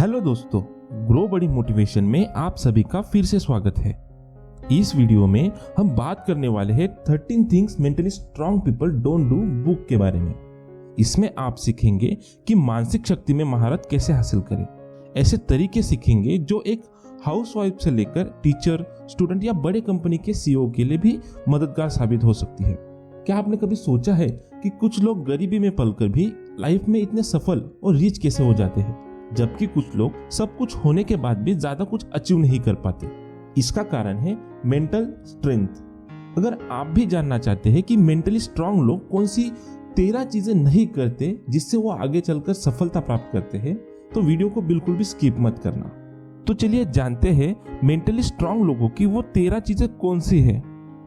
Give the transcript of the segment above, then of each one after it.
Hello दोस्तों, grow बड़ी motivation में आप सभी का फिर से स्वागत है। इस वीडियो में हम बात करने वाले हैं 13 things mentally strong people don't do book के बारे में। इसमें आप सीखेंगे कि मानसिक शक्ति में महारत कैसे हासिल करें। ऐसे तरीके सीखेंगे जो एक हाउसवाइफ से लेकर टीचर, स्टूडेंट या बड़े कंपनी के सीईओ के लिए भी मददगार साबित हो सकती है। क्या आपने कभी सोचा है कि कुछ लोग गरीबी में पलकर भी लाइफ में इतने सफल और रिच कैसे हो जाते हैं, जबकि कुछ लोग सब कुछ होने के बाद भी ज्यादा कुछ अचीव नहीं कर पाते? इसका कारण है मेंटल स्ट्रेंथ। अगर आप भी जानना चाहते हैं कि मेंटली स्ट्रांग लोग कौन सी 13 चीजें नहीं करते जिससे वो आगे चलकर सफलता प्राप्त करते हैं, तो वीडियो को बिल्कुल भी स्किप मत करना। तो चलिए जानते हैं मेंटली स्ट्रांग लोगों की वो 13 चीजें कौन सी है,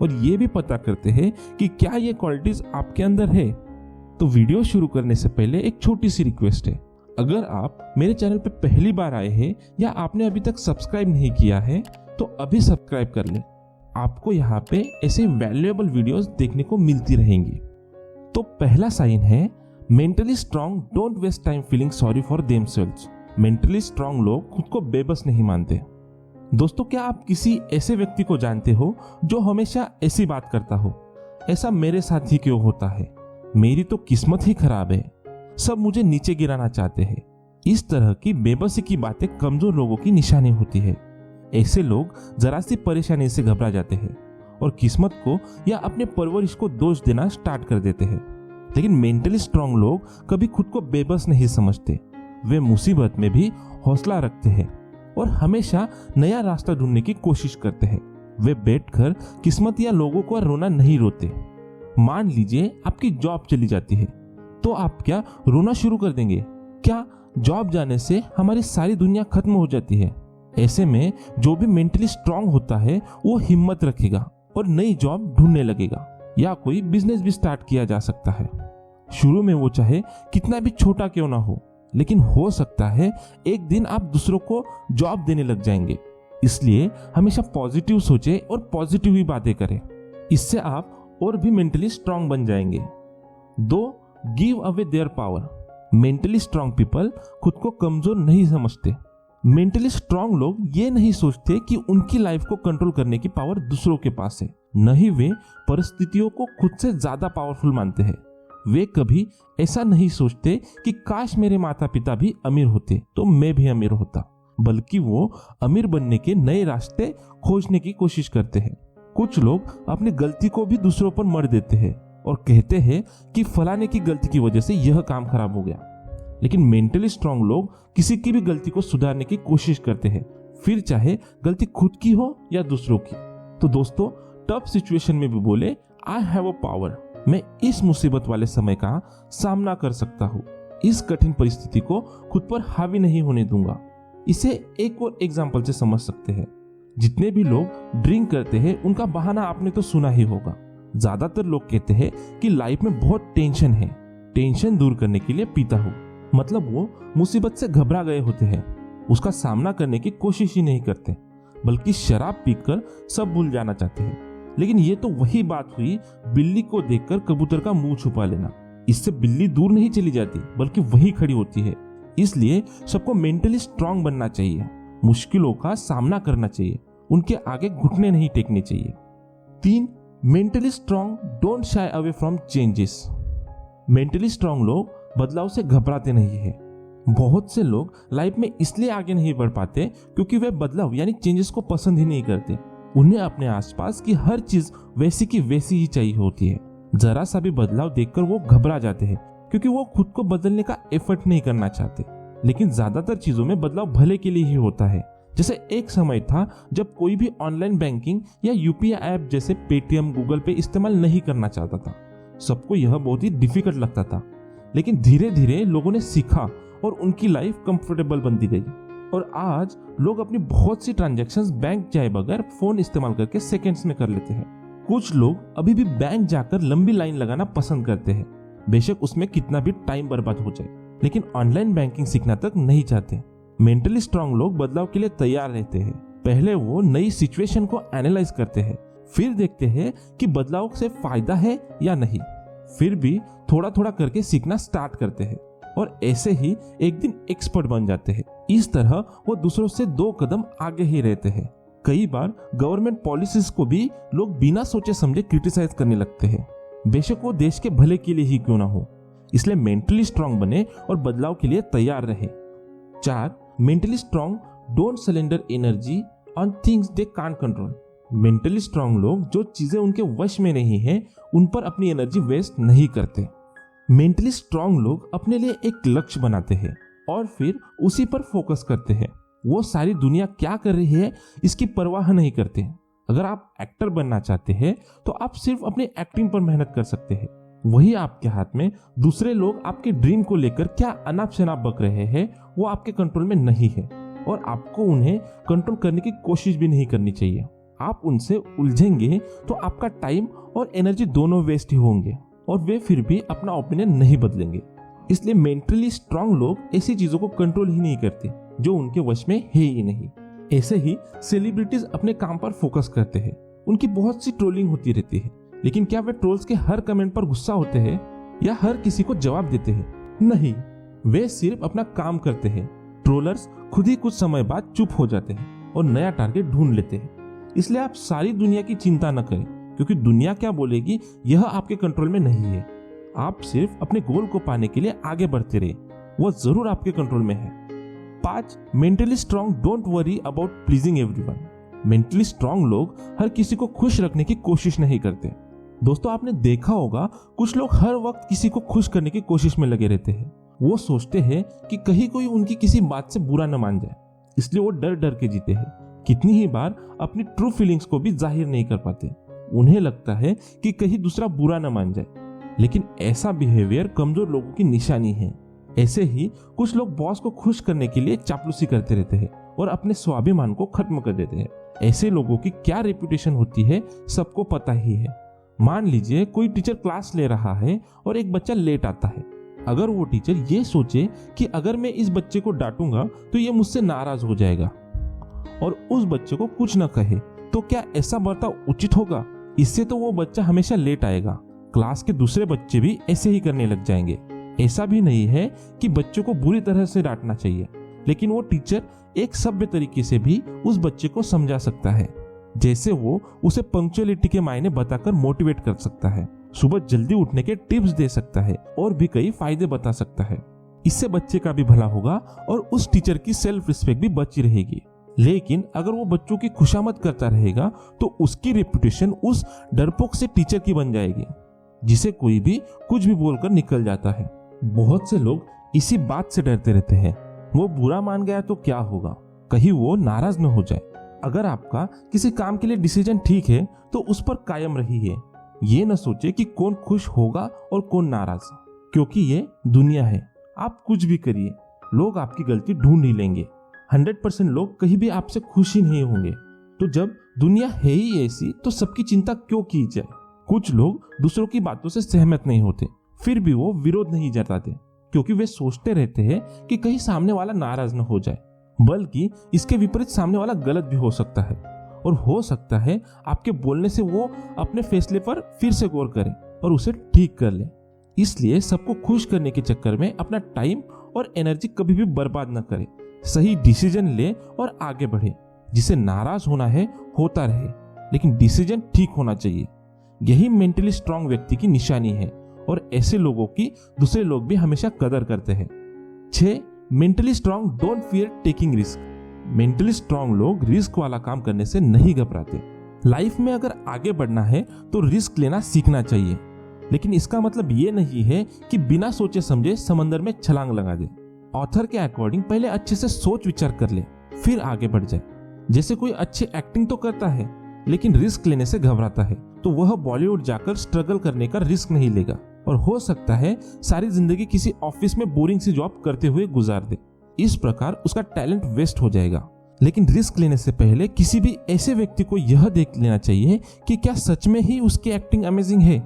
और ये भी पता करते हैं कि क्या ये क्वालिटीज आपके अंदर है। तो वीडियो शुरू करने से पहले एक छोटी सी रिक्वेस्ट है। अगर आप मेरे चैनल पे पहली बार आए हैं या आपने अभी तक सब्सक्राइब नहीं किया है तो अभी सब्सक्राइब कर लें। आपको यहाँ पे ऐसे वैल्यूएबल वीडियोस देखने को मिलती रहेंगी। तो पहला साइन है mentally strong don't waste time feeling sorry for themselves. Mentally strong लोग खुद को बेबस नहीं मानते। दोस्तों, क्या आप किसी ऐसे व्यक्ति को जानते हो जो हमेशा ऐसी बात करता हो, ऐसा मेरे साथ ही क्यों होता है, मेरी तो किस्मत ही खराब है, सब मुझे नीचे गिराना चाहते हैं। इस तरह की बेबसी की बातें कमजोर लोगों की निशानी होती है। ऐसे लोग जरा सी परेशानी से घबरा जाते हैं और किस्मत को या अपने परवरिश को दोष देना स्टार्ट कर देते हैं। लेकिन मेंटली स्ट्रांग लोग कभी खुद को बेबस नहीं समझते। वे मुसीबत में भी हौसला रखते हैं और हमेशा नया रास्ता ढूंढने की कोशिश करते हैं। वे बैठकर किस्मत या लोगों को रोना नहीं रोते। मान लीजिए आपकी जॉब चली जाती है, तो आप क्या रोना शुरू कर देंगे? क्या जॉब जाने से हमारी सारी दुनिया खत्म हो जाती है? ऐसे में जो भी मेंटली स्ट्रांग होता है वो हिम्मत रखेगा और नई जॉब ढूंढने लगेगा, या कोई बिजनेस भी स्टार्ट किया जा सकता है। शुरू में वो चाहे कितना भी छोटा क्यों ना हो, लेकिन हो सकता है एक दिन आप दूसरों को जॉब देने लग जाएंगे। इसलिए हमेशा पॉजिटिव सोचें और पॉजिटिव ही बातें करें। इससे आप और भी मेंटली स्ट्रांग बन जाएंगे। 2. Give away their power. Mentally strong people खुद को कमजोर नहीं समझते। मेंटली स्ट्रांग लोग ये नहीं सोचते कि उनकी लाइफ को कंट्रोल करने की पावर दूसरों के पास है। नहीं, वे परिस्थितियों को खुद से ज्यादा पावरफुल मानते हैं। वे कभी ऐसा नहीं सोचते कि काश मेरे माता पिता भी अमीर होते तो मैं भी अमीर होता, बल्कि वो अमीर बनने के नए रास्ते खोजने की कोशिश करते हैं। कुछ लोग अपनी गलती को भी दूसरों पर मढ़ देते हैं और कहते हैं कि फलाने की गलती की वजह से यह काम खराब हो गया। लेकिन मेंटली स्ट्रांग लोग किसी की भी गलती को सुधारने की कोशिश करते हैं, फिर चाहे गलती खुद की हो या दूसरों की। तो दोस्तों, टफ सिचुएशन में भी बोले आई हैव अ पावर। मैं इस मुसीबत वाले समय का सामना कर सकता हूँ। इस कठिन परिस्थिति को खुद पर हावी नहीं होने दूंगा। इसे एक और एग्जाम्पल से समझ सकते हैं। जितने भी लोग ड्रिंक करते हैं उनका बहाना आपने तो सुना ही होगा। ज्यादातर लोग कहते हैं कि लाइफ में बहुत टेंशन है, टेंशन दूर करने के लिए पीता हूँ। मतलब वो मुसीबत से घबरा गए होते हैं, उसका सामना करने की कोशिश ही नहीं करते, बल्कि शराब पीकर सब भूल जाना चाहते हैं। लेकिन ये तो वही बात हुई बिल्ली को देखकर कबूतर का मुंह छुपा लेना। इससे बिल्ली दूर नहीं चली जाती, बल्कि वही खड़ी होती है। इसलिए सबको मेंटली स्ट्रांग बनना चाहिए, मुश्किलों का सामना करना चाहिए, उनके आगे घुटने नहीं टेकने चाहिए। 3. Mentally strong don't shy away from changes. Mentally strong लोग बदलाव से घबराते नहीं है। बहुत से लोग लाइफ में इसलिए आगे नहीं बढ़ पाते क्योंकि वे बदलाव यानी चेंजेस को पसंद ही नहीं करते। उन्हें अपने आसपास की हर चीज वैसी की वैसी ही चाहिए होती है। जरा सा भी बदलाव देखकर वो घबरा जाते हैं क्योंकि वो खुद को बदलने का एफर्ट नहीं करना चाहते। लेकिन ज्यादातर चीजों में बदलाव भले के लिए ही होता है। जैसे एक समय था जब कोई भी ऑनलाइन बैंकिंग या यूपीआई ऐप जैसे पेटीएम, गूगल पे इस्तेमाल नहीं करना चाहता था। सबको यह बहुत ही डिफिकल्ट लगता था। लेकिन धीरे धीरे लोगों ने सीखा और उनकी लाइफ कंफर्टेबल बनती गई। और आज लोग अपनी बहुत सी ट्रांजैक्शंस बैंक जाए बगैर फोन इस्तेमाल करके सेकंड्स में कर लेते हैं। कुछ लोग अभी भी बैंक जाकर लंबी लाइन लगाना पसंद करते हैं, बेशक उसमें कितना भी टाइम बर्बाद हो जाए, लेकिन ऑनलाइन बैंकिंग सीखना तक नहीं चाहते। मेंटली स्ट्रांग लोग बदलाव के लिए तैयार रहते हैं। पहले वो नई सिचुएशन को एनालाइज करते हैं, फिर देखते हैं कि बदलाव से फायदा है या नहीं, फिर भी थोड़ा थोड़ा करके सीखना स्टार्ट करते हैं। और ऐसे ही एक दिन एक्सपर्ट बन जाते हैं। इस तरह वो दूसरों से 2 कदम आगे ही रहते हैं। कई बार गवर्नमेंट पॉलिसीज को भी लोग बिना सोचे समझे क्रिटिसाइज करने लगते हैं, बेशक वो देश के भले के लिए ही क्यों ना हो। इसलिए मेंटली स्ट्रांग बने और बदलाव के लिए तैयार रहे। 4. Mentally strong don't surrender energy on things they can't control. Mentally strong लोग जो चीजें उनके वश में नहीं है उन पर अपनी एनर्जी वेस्ट नहीं करते। मेंटली स्ट्रांग लोग अपने लिए एक लक्ष्य बनाते हैं और फिर उसी पर फोकस करते हैं। वो सारी दुनिया क्या कर रही है इसकी परवाह नहीं करते। अगर आप एक्टर बनना चाहते हैं तो आप सिर्फ अपनी एक्टिंग पर मेहनत कर सकते हैं। वही आपके हाथ में दूसरे लोग आपके ड्रीम को लेकर क्या अनाप शनाप बक रहे हैं वो आपके कंट्रोल में नहीं है और आपको उन्हें कंट्रोल करने की कोशिश भी नहीं करनी चाहिए। आप उनसे उलझेंगे तो आपका टाइम और एनर्जी दोनों वेस्ट ही होंगे और वे फिर भी अपना ओपिनियन नहीं बदलेंगे। इसलिए मेंटली स्ट्रांग लोग ऐसी चीजों को कंट्रोल ही नहीं करते जो उनके वश में है ही नहीं। ऐसे ही सेलिब्रिटीज अपने काम पर फोकस करते हैं। उनकी बहुत सी ट्रोलिंग होती रहती है, लेकिन क्या वे ट्रोल्स के हर कमेंट पर गुस्सा होते हैं या हर किसी को जवाब देते हैं? नहीं, वे सिर्फ अपना काम करते हैं। ट्रोलर्स खुद ही कुछ समय बाद चुप हो जाते हैं और नया टारगेट ढूंढ लेते हैं। इसलिए आप सारी दुनिया की चिंता न करें, क्योंकि दुनिया क्या बोलेगी यह आपके कंट्रोल में नहीं है। आप सिर्फ अपने गोल को पाने के लिए आगे बढ़ते रहिए, वो जरूर आपके कंट्रोल में है। 5. Mentally strong don't worry about pleasing everyone. Mentally strong लोग हर किसी को खुश रखने की कोशिश नहीं करते। दोस्तों, आपने देखा होगा कुछ लोग हर वक्त किसी को खुश करने की कोशिश में लगे रहते हैं। वो सोचते हैं कि कहीं कोई उनकी किसी बात से बुरा न मान जाए, इसलिए वो डर डर के जीते हैं। कितनी ही बार अपनी ट्रू फीलिंग्स को भी जाहिर नहीं कर पाते। उन्हें लगता है कि कहीं दूसरा बुरा न मान जाए, लेकिन ऐसा बिहेवियर कमजोर लोगों की निशानी है। ऐसे ही कुछ लोग बॉस को खुश करने के लिए चापलूसी करते रहते हैं और अपने स्वाभिमान को खत्म कर देते हैं। ऐसे लोगों की क्या रेपुटेशन होती है सबको पता ही है। मान लीजिए कोई टीचर क्लास ले रहा है और एक बच्चा लेट आता है। अगर वो टीचर ये सोचे कि अगर मैं इस बच्चे को डांटूंगा तो ये मुझसे नाराज हो जाएगा और उस बच्चे को कुछ न कहे, तो क्या ऐसा बर्ताव उचित होगा? इससे तो वो बच्चा हमेशा लेट आएगा। क्लास के दूसरे बच्चे भी ऐसे ही करने लग जाएंगे। ऐसा भी नहीं है कि बच्चों को बुरी तरह से डांटना चाहिए, लेकिन वो टीचर एक सभ्य तरीके से भी उस बच्चे को समझा सकता है। जैसे वो उसे पंक्चुअलिटी के मायने बताकर मोटिवेट कर सकता है, सुबह जल्दी उठने के टिप्स दे सकता है और भी कई फायदे बता सकता है। इससे बच्चे का भी भला होगा और उस टीचर की सेल्फ रिस्पेक्ट भी बची रहेगी। लेकिन अगर वो बच्चों की खुशामद करता रहेगा तो उसकी रेपुटेशन उस डरपोक से टीचर की बन जाएगी, जिसे कोई भी कुछ भी बोलकर निकल जाता है। बहुत से लोग इसी बात से डरते रहते हैं, वो बुरा मान गया तो क्या होगा, कहीं वो नाराज न हो जाए। अगर आपका किसी काम के लिए डिसीजन ठीक है तो उस पर कायम रहिए। ये न सोचे कि कौन खुश होगा और कौन नाराज, क्योंकि ये दुनिया है। आप कुछ भी करिए, लोग आपकी गलती ढूंढ ही लेंगे। 100% लोग कहीं भी आपसे खुश ही नहीं होंगे। तो जब दुनिया है ही ऐसी तो सबकी चिंता क्यों की जाए? कुछ लोग दूसरों की बातों से सहमत नहीं होते, फिर भी वो विरोध नहीं जताते, क्योंकि वे सोचते रहते हैं कि कहीं सामने वाला नाराज न हो जाए। बल्कि इसके विपरीत सामने वाला गलत भी हो सकता है और हो सकता है आपके बोलने से वो अपने फैसले पर फिर से गौर करे और उसे ठीक कर ले। इसलिए सबको खुश करने के चक्कर में अपना टाइम और एनर्जी कभी भी बर्बाद न करे। सही डिसीजन ले और आगे बढ़े। जिसे नाराज होना है होता रहे, लेकिन डिसीजन ठीक होना चाहिए। यही मेंटली स्ट्रांग व्यक्ति की निशानी है और ऐसे लोगों की दूसरे लोग भी हमेशा कदर करते हैं। 6. Mentally strong don't fear taking risk. Mentally strong लोग रिस्क वाला काम करने से नहीं घबराते। लाइफ में अगर आगे बढ़ना है तो रिस्क लेना सीखना चाहिए, लेकिन इसका मतलब ये नहीं है कि बिना सोचे समझे समंदर में छलांग लगा दे। ऑथर के अकॉर्डिंग पहले अच्छे से सोच विचार कर ले, फिर आगे बढ़ जाए। जैसे कोई अच्छी एक्टिंग तो करता है लेकिन रिस्क लेने से घबराता है, तो वह बॉलीवुड जाकर स्ट्रगल करने का रिस्क नहीं लेगा और हो सकता है सारी जिंदगी किसी ऑफिस में बोरिंग सी जॉब करते हुए गुजार दे। इस प्रकार उसका टैलेंट वेस्ट हो जाएगा। लेकिन रिस्क लेने से पहले किसी भी ऐसे व्यक्ति को यह देख लेना चाहिए कि क्या सच में ही उसकी एक्टिंग अमेजिंग है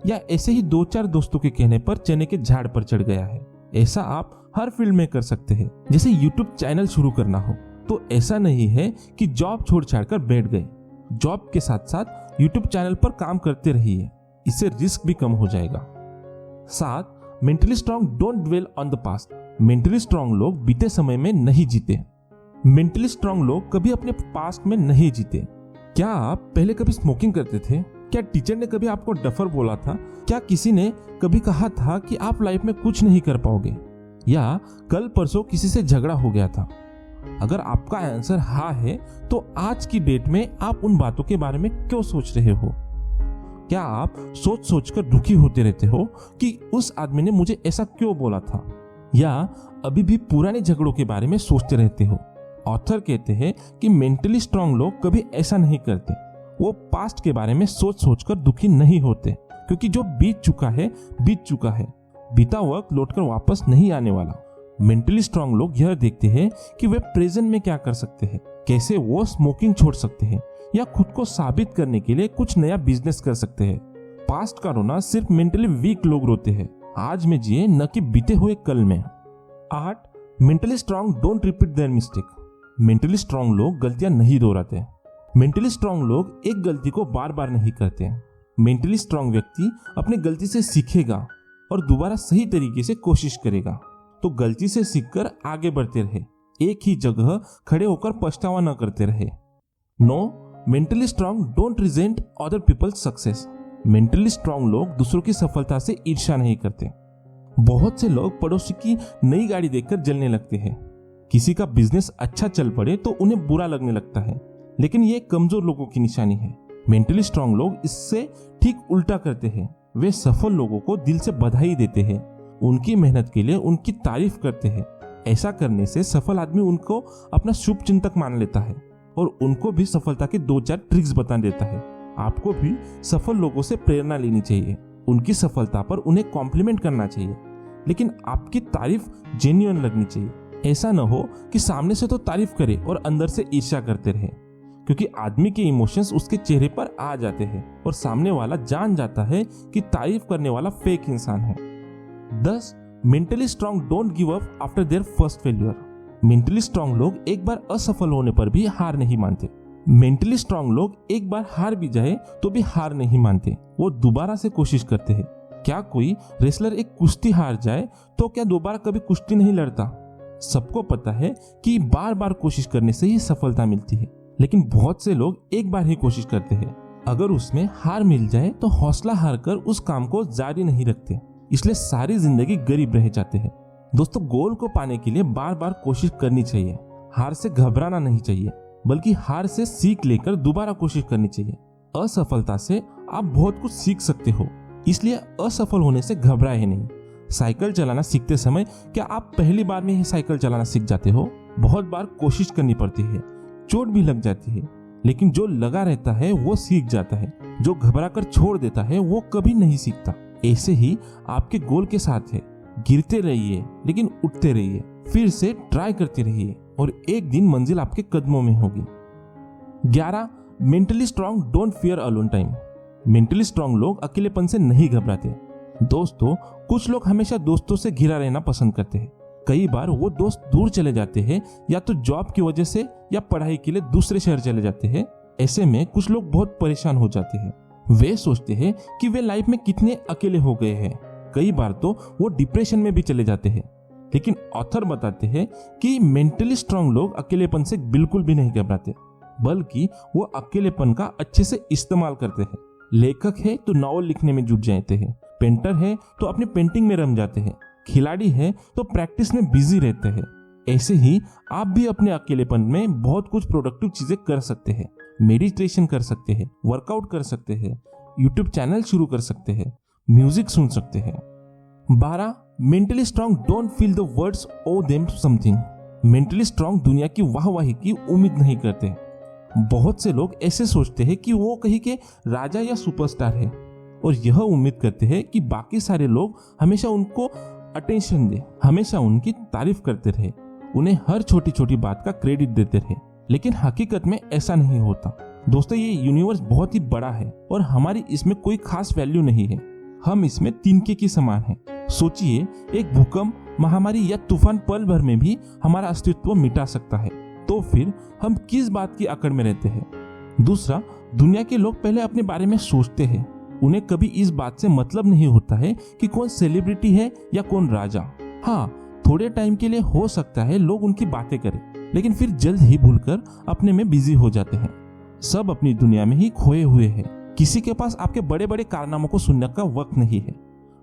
या ऐसे ही 2-4 दोस्तों के कहने पर चने के झाड़ पर चढ़ गया है। ऐसा आप हर फील्ड में कर सकते हैं। जैसे यूट्यूब चैनल शुरू करना हो तो ऐसा नहीं है कि जॉब छोड़ छाड़ कर बैठ गए। जॉब के साथ साथ यूट्यूब चैनल पर काम करते रहिए, इससे रिस्क भी कम हो जाएगा। 7. Mentally strong don't dwell on the past. Mentally strong लोग बीते समय में नहीं जीते। मेंटली स्ट्रांग लोग कभी अपने पास्ट में नहीं जीते। क्या आप पहले कभी स्मोकिंग करते थे? क्या टीचर ने कभी आपको डफर बोला था? क्या किसी ने कभी कहा था कि आप लाइफ में कुछ नहीं कर पाओगे? या कल परसों किसी से झगड़ा हो गया था? अगर आपका आंसर हाँ है तो आज की डेट में आप उन बातों के बारे में क्यों सोच रहे हो? क्या आप सोच सोच कर दुखी होते रहते हो कि उस आदमी ने मुझे ऐसा क्यों बोला था? या अभी भी पुराने झगड़ों के बारे में सोचते रहते हो? ऑथर कहते हैं कि मेंटली स्ट्रांग लोग कभी ऐसा नहीं करते। वो पास्ट के बारे में सोच सोच कर दुखी नहीं होते, क्योंकि जो बीत चुका है बीत चुका है। बीता वक्त लौटकर वापस नहीं आने वाला। मेंटली स्ट्रांग लोग यह देखते हैं कि वे प्रेजेंट में क्या कर सकते हैं, कैसे वो स्मोकिंग छोड़ सकते हैं या खुद को साबित करने के लिए कुछ नया बिजनेस कर सकते हैं। पास्ट का रोना सिर्फ मेंटली वीक लोग रोते हैं। आज में जिए, न कि बीते हुए कल में। 8. Mentally strong don't repeat their mistake. Mentally strong लोग गलतियां नहीं दोहराते। मेंटली स्ट्रांग लोग एक गलती को बार बार नहीं करते। मेंटली स्ट्रांग व्यक्ति अपनी गलती से सीखेगा और दोबारा सही तरीके से कोशिश करेगा। तो गलती से सीखकर आगे बढ़ते रहे, एक ही जगह खड़े होकर पछतावा न करते रहे। 9. Mentally strong don't resent other people's success. Mentally strong लोग दूसरों की सफलता से ईर्ष्या नहीं करते। बहुत से लोग पड़ोसी की नई गाड़ी देखकर जलने लगते हैं। किसी का बिजनेस अच्छा चल पड़े तो उन्हें बुरा लगने लगता है, लेकिन ये कमजोर लोगों की निशानी है। मेंटली स्ट्रांग लोग इससे ठीक उल्टा करते हैं। वे सफल लोगों को दिल से बधाई देते हैं, उनकी मेहनत के लिए उनकी तारीफ करते हैं। ऐसा करने से सफल आदमी उनको अपना शुभ चिंतक मान लेता है और उनको भी सफलता के 2-4 ट्रिक्स बता देता है। आपको भी सफल लोगों से प्रेरणा लेनी चाहिए, उनकी सफलता पर उन्हें कॉम्प्लीमेंट करना चाहिए, लेकिन आपकी तारीफ जेन्युइन लगनी चाहिए। ऐसा न हो कि सामने से तो तारीफ करे और अंदर से ईर्ष्या करते रहे, क्योंकि आदमी के इमोशंस उसके चेहरे पर आ जाते हैं और सामने वाला जान जाता है कि तारीफ करने वाला फेक इंसान है। 10. Mentally strong don't give up after their first failure. Mentally strong लोग एक बार असफल होने पर भी हार नहीं मानते। मेंटली स्ट्रांग लोग एक बार हार भी जाए तो भी हार नहीं मानते, वो दोबारा से कोशिश करते हैं। क्या कोई रेसलर एक कुश्ती हार जाए तो क्या दोबारा कभी कुश्ती नहीं लड़ता? सबको पता है कि बार बार कोशिश करने से ही सफलता मिलती है, लेकिन बहुत से लोग एक बार ही कोशिश करते हैं। अगर उसमें हार मिल जाए तो हौसला हार कर उस काम को जारी नहीं रखते, इसलिए सारी जिंदगी गरीब रह जाते हैं। दोस्तों, गोल को पाने के लिए बार बार कोशिश करनी चाहिए। हार से घबराना नहीं चाहिए, बल्कि हार से सीख लेकर दोबारा कोशिश करनी चाहिए। असफलता से आप बहुत कुछ सीख सकते हो, इसलिए असफल होने से घबराए नहीं। साइकिल चलाना सीखते समय क्या आप पहली बार में ही साइकिल चलाना सीख जाते हो? बहुत बार कोशिश करनी पड़ती है, चोट भी लग जाती है, लेकिन जो लगा रहता है वो सीख जाता है। जो घबरा कर छोड़ देता है वो कभी नहीं सीखता। ऐसे ही आपके गोल के साथ है, गिरते रहिए लेकिन उठते रहिए, फिर से ट्राई करते रहिए और एक दिन मंजिल आपके कदमों में होगी। 11. Mentally strong don't fear alone time. Mentally strong लोग अकेलेपन से नहीं घबराते। दोस्तों, कुछ लोग हमेशा दोस्तों से घिरा रहना पसंद करते हैं। कई बार वो दोस्त दूर चले जाते हैं, या तो जॉब की वजह से या पढ़ाई के लिए दूसरे शहर चले जाते हैं। ऐसे में कुछ लोग बहुत परेशान हो जाते हैं। वे सोचते हैं कि वे लाइफ में कितने अकेले हो गए हैं। कई बार तो वो डिप्रेशन में भी चले जाते हैं। लेकिन ऑथर बताते हैं कि मेंटली स्ट्रांग लोग अकेलेपन से बिल्कुल भी नहीं घबराते, बल्कि वो अकेलेपन का अच्छे से इस्तेमाल करते हैं। लेखक है तो नॉवल लिखने में जुट जाते हैं, पेंटर है तो अपनी पेंटिंग में रम जाते हैं, खिलाड़ी है तो प्रैक्टिस में बिजी रहते हैं। ऐसे ही आप भी अपने अकेलेपन में बहुत कुछ प्रोडक्टिव चीजें कर सकते हैं। मेडिटेशन कर सकते हैं, वर्कआउट कर सकते हैं, यूट्यूब चैनल शुरू कर सकते हैं, म्यूजिक सुन सकते हैं। 12. Mentally strong don't feel the words owe them something. Mentally strong दुनिया की वाहवाही की उम्मीद नहीं करते। बहुत से लोग ऐसे सोचते हैं कि वो कहीं के राजा या सुपरस्टार है और यह उम्मीद करते हैं कि बाकी सारे लोग हमेशा उनको अटेंशन दे, हमेशा उनकी तारीफ करते रहे, उन्हें हर छोटी छोटी बात का क्रेडिट देते रहे। लेकिन हकीकत में ऐसा नहीं होता। दोस्तों, ये यूनिवर्स बहुत ही बड़ा है और हमारी इसमें कोई खास वैल्यू नहीं है। हम इसमें तिनके के समान हैं। सोचिए, एक भूकंप, महामारी या तूफान पल भर में भी हमारा अस्तित्व मिटा सकता है, तो फिर हम किस बात की अकड़ में रहते हैं? दूसरा, दुनिया के लोग पहले अपने बारे में सोचते हैं, उन्हें कभी इस बात से मतलब नहीं होता है कि कौन सेलिब्रिटी है या कौन राजा। हाँ, थोड़े टाइम के लिए हो सकता है लोग उनकी बातें करें, लेकिन फिर जल्द ही भूलकर अपने में बिजी हो जाते हैं। सब अपनी दुनिया में ही खोए हुए हैं। किसी के पास आपके बड़े बड़े कारनामों को सुनने का वक्त नहीं है।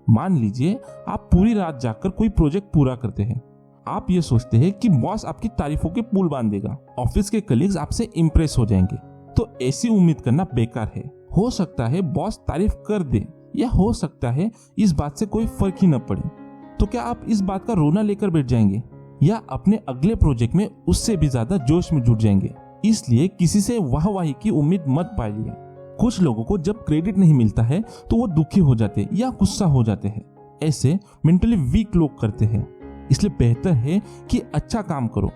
मान लीजिए आप पूरी रात जागकर कोई प्रोजेक्ट पूरा करते हैं। आप ये सोचते हैं कि बॉस आपकी तारीफों के पुल बांध देगा, ऑफिस के कलीग्स आपसे इंप्रेस हो जाएंगे। तो ऐसी उम्मीद करना बेकार है। हो सकता है बॉस तारीफ कर दे, या हो सकता है इस बात से कोई फर्क ही न पड़े। तो क्या आप इस बात का रोना लेकर बैठ जाएंगे, या अपने अगले प्रोजेक्ट में उससे भी ज्यादा जोश में जुट जाएंगे? इसलिए किसी से वाहवाही की उम्मीद मत पालिए। कुछ लोगों को जब क्रेडिट नहीं मिलता है तो वो दुखी हो जाते हैं या गुस्सा हो जाते हैं। ऐसे मेंटली वीक लोग करते हैं। इसलिए बेहतर है कि अच्छा काम करो।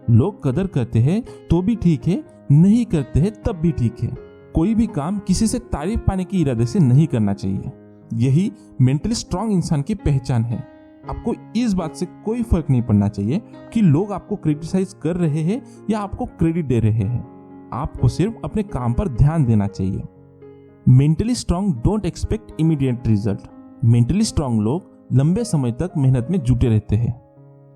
लोग कदर करते हैं तो भी ठीक है, नहीं करते हैं तब भी ठीक है। कोई भी काम किसी से तारीफ पाने के इरादे से नहीं करना चाहिए। यही मेंटली स्ट्रांग इंसान की पहचान है। आपको इस बात से कोई फर्क नहीं पड़ना चाहिए कि लोग आपको क्रिटिसाइज कर रहे हैं या आपको क्रेडिट दे रहे हैं। आपको सिर्फ अपने काम पर ध्यान देना चाहिए। Mentally strong don't expect immediate result. Mentally strong लोग लंबे समय तक मेहनत में जुटे रहते हैं।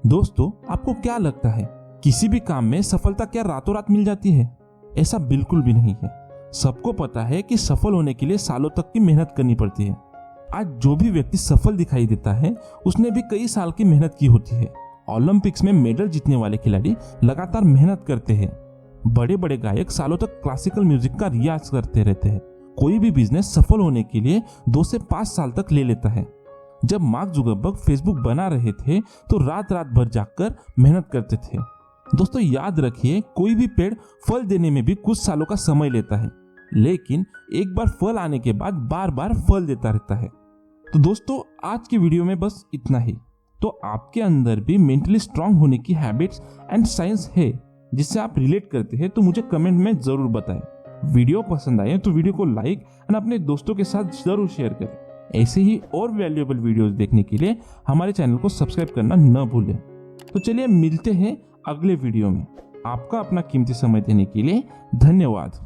दोस्तों, आपको क्या लगता है, किसी भी काम में सफलता क्या रातों रात मिल जाती है? ऐसा बिल्कुल भी नहीं है। सबको पता है कि सफल होने के लिए सालों तक की मेहनत करनी पड़ती है। आज जो भी व्यक्ति सफल दिखाई देता है उसने भी कई साल की मेहनत की होती है। ओलंपिक्स में मेडल जीतने वाले खिलाड़ी लगातार मेहनत करते हैं। बड़े बड़े गायक सालों तक क्लासिकल म्यूजिक का रियाज करते रहते हैं। कोई भी बिजनेस सफल होने के लिए 2 से 5 साल तक ले लेता है। जब मार्क जुकरबर्ग फेसबुक बना रहे थे तो रात रात भर जागकर मेहनत करते थे। दोस्तों, याद रखिए, कोई भी पेड़ फल देने में भी कुछ सालों का समय लेता है, लेकिन एक बार फल आने के बाद बार बार फल देता रहता है। तो दोस्तों, आज की वीडियो में बस इतना ही। तो आपके अंदर भी मेंटली स्ट्रांग होने की हैबिट्स एंड साइंस है जिससे आप रिलेट करते हैं तो मुझे कमेंट में जरूर बताएं। वीडियो पसंद आए तो वीडियो को लाइक एंड अपने दोस्तों के साथ जरूर शेयर करें। ऐसे ही और वैल्यूएबल वीडियोस देखने के लिए हमारे चैनल को सब्सक्राइब करना न भूलें। तो चलिए मिलते हैं अगले वीडियो में। आपका अपना कीमती समय देने के लिए धन्यवाद।